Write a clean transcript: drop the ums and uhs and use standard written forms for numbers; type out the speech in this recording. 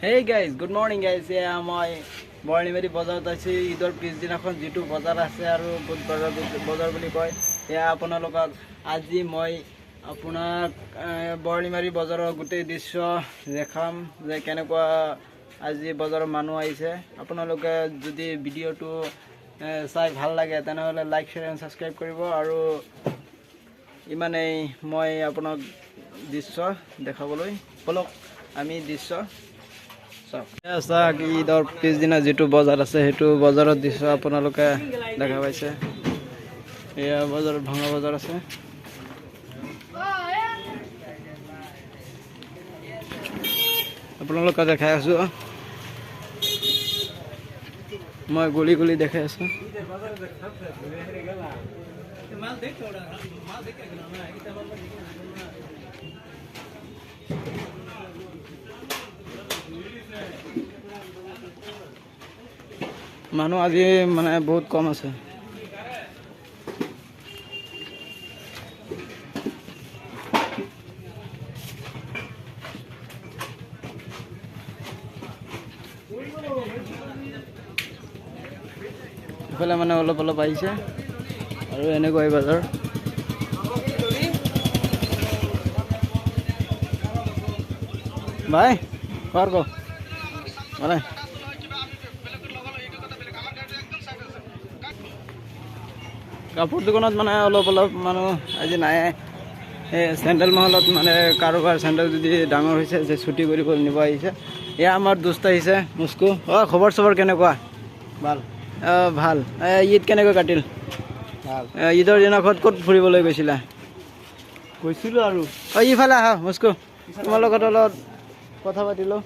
Hey guys, good morning guys. মই বৰ্ণিমাৰী বজাৰত আছো। ঈদৰ পিছদিনাখন যিটো বজাৰ আছে আৰু বজাৰ বুলি কয়, এয়া আপোনালোকক আজি মই আপোনাক বৰ্ণিমাৰী বজাৰৰ গোটেই দৃশ্য দেখাম যে কেনেকুৱা আজি বজাৰৰ মানুহ আহিছে। আপোনালোকে যদি ভিডিঅ'টো চাই ভাল লাগে তেনেহ'লে লাইক শ্বেয়াৰ এণ্ড ছাবস্ক্ৰাইব কৰিব। আৰু ইমানেই মই আপোনাক দৃশ্য দেখাবলৈ বলক আমি দৃশ্য চাওক। ঈদৰ পিছদিনা যিটো বজাৰ আছে সেইটো বজাৰৰ দৃশ্য আপোনালোকে দেখা পাইছে। এয়া বজাৰত ভঙা বজাৰ আছে। আপোনালোকে দেখাই আছো, মই গলি গলি দেখাই আছো। মানুহ আজি মানে বহুত কম আছে। ইফালে মানে অলপ অলপ আহিছে আৰু এনেকুৱাই বজাৰ। ভাই কৰ ক মানে কাপোৰ দোকানত মানে অলপ অলপ মানুহ আজি নাই। এই চেণ্ডেল মহলত মানে কাৰোবাৰ চেণ্ডেল যদি ডাঙৰ হৈছে যে ছুটি কৰিব নিব আহিছে। এয়া আমাৰ দোস্ত আহিছে মুস্কু। খবৰ চবৰ কেনেকুৱা? ভাল ভাল। ঈদ কেনেকৈ কাটিল? ভাল। ঈদৰ দিনাখন ক'ত ফুৰিবলৈ গৈছিলা? গৈছিলোঁ আৰু ইফালে আহা মুস্কু, তোমাৰ লগত অলপ কথা পাতিলোঁ।